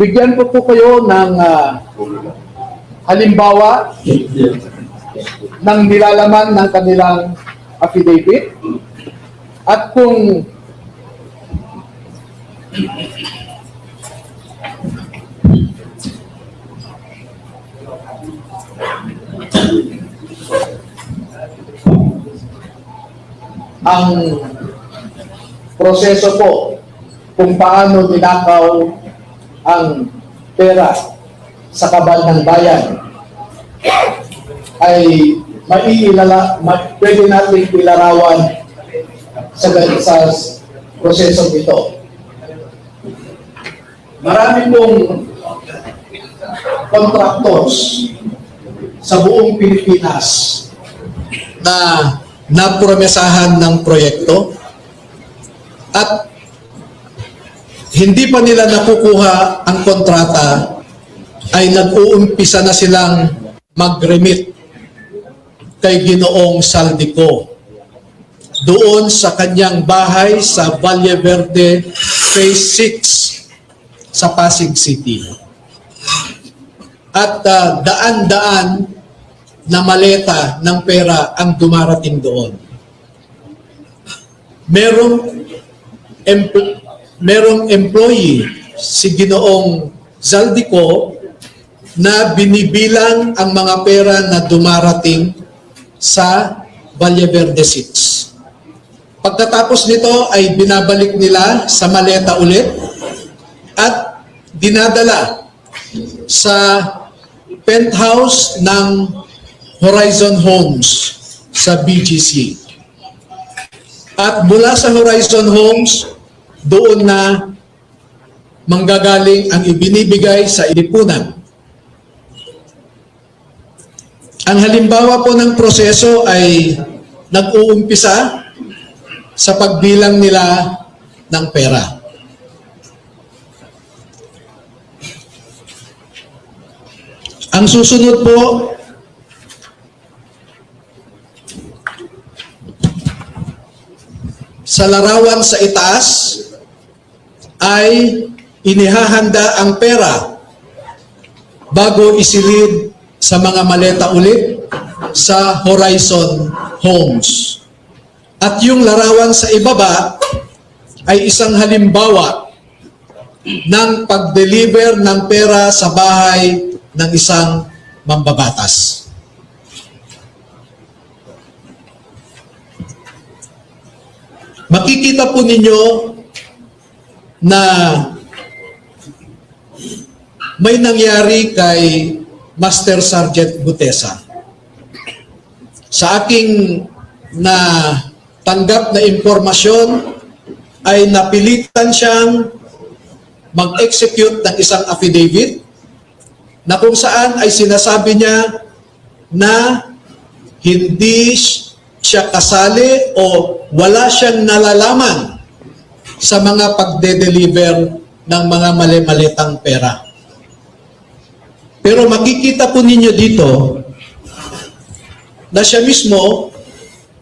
Bigyan ko po kayo ng halimbawa ng nilalaman ng kanilang affidavit at kung ang proseso po kung paano ninakaw ang pera sa kabal ng bayan ay pwede natin ilarawan sa prosesong ito. Marami pong contractors sa buong Pilipinas na napromesahan ng proyekto at hindi pa nila nakukuha ang kontrata ay nag-uumpisa na silang mag-remit kay Ginoong Saldico doon sa kanyang bahay sa Valle Verde Phase 6 sa Pasig City. At daan-daan na maleta ng pera ang dumarating doon. Merong employee si Ginoong Zaldico na binibilang ang mga pera na dumarating sa Valle Verde 6. Pagkatapos nito ay binabalik nila sa maleta ulit at dinadala sa penthouse ng Horizon Homes sa BGC. At mula sa Horizon Homes, doon na manggagaling ang ibinibigay sa lipunan. Ang halimbawa po ng proseso ay nag-uumpisa sa pagbilang nila ng pera. Ang susunod po sa larawan sa itaas ay inihahanda ang pera bago isilid sa mga maleta ulit sa Horizon Homes. At yung larawan sa ibaba ay isang halimbawa ng pag-deliver ng pera sa bahay ng isang mambabatas. Makikita po ninyo na may nangyari kay Master Sergeant Gutesa. Sa aking tanggap na impormasyon ay napilitan siyang mag-execute ng isang affidavit na kung saan ay sinasabi niya na hindi siya kasali o wala siyang nalalaman sa mga pagde-deliver ng mga mali-malitang pera. Pero makikita po ninyo dito na siya mismo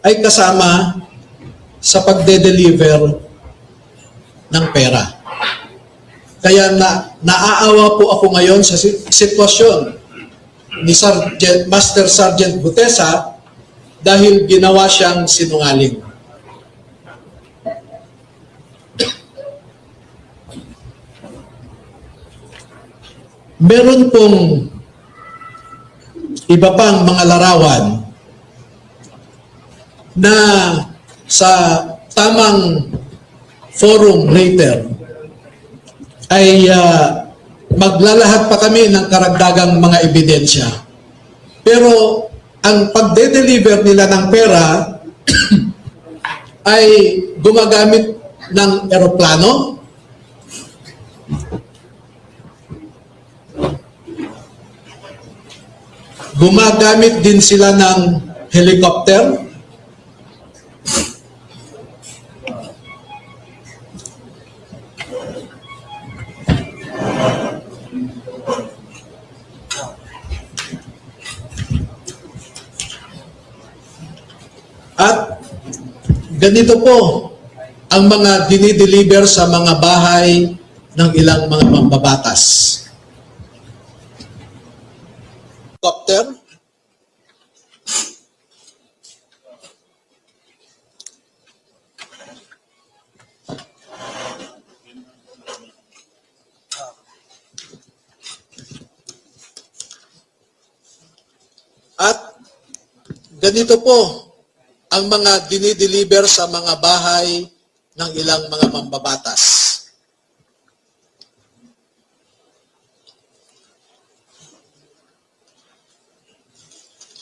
ay kasama sa pagde-deliver ng pera. Kaya naaawa po ako ngayon sa sitwasyon ni Master Sergeant Gutesa dahil ginawa siyang sinungaling. Meron pong iba pang mga larawan na sa tamang forum later ay maglalahad pa kami ng karagdagang mga ebidensya. Pero ang pagde-deliver nila ng pera ay gumagamit ng eroplano, gumagamit din sila ng helicopter, at ganito po ang mga dinideliver sa mga bahay ng ilang mga mambabatas. Helicopter. At ganito po ang mga dinideliver sa mga bahay ng ilang mga mambabatas.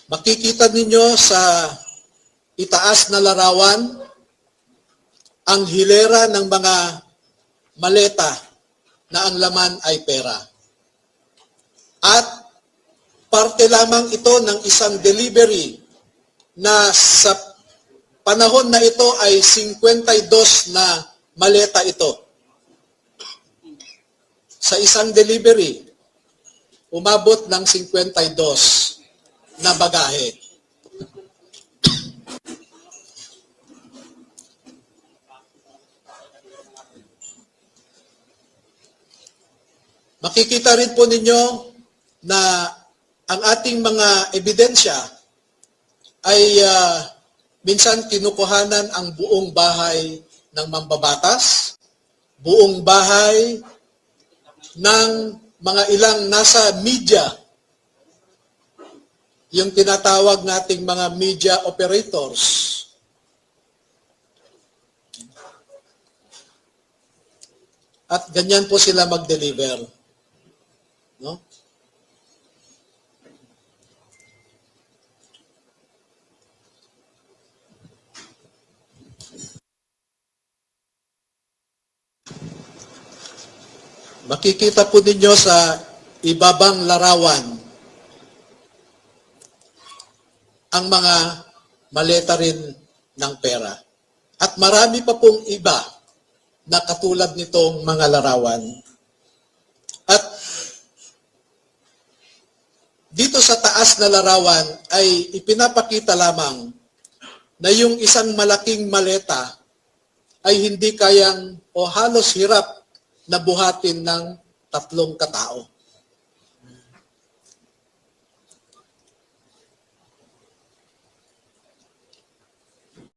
Makikita ninyo sa itaas na larawan ang hilera ng mga maleta na ang laman ay pera. At parte lamang ito ng isang delivery na sa panahon na ito ay 52 na maleta ito. Sa isang delivery, umabot ng 52 na bagahe. Makikita rin po ninyo na ang ating mga ebidensya ay minsan kinukuhanan ang buong bahay ng mambabatas, buong bahay ng mga ilang nasa media, yung tinatawag nating mga media operators. At ganyan po sila mag-deliver. No? Makikita po ninyo sa ibabang larawan ang mga maleta rin ng pera. At marami pa pong iba na katulad nitong mga larawan. At dito sa taas na larawan ay ipinapakita lamang na yung isang malaking maleta ay hindi kayang o halos hirap na buhatin ng 3 katao.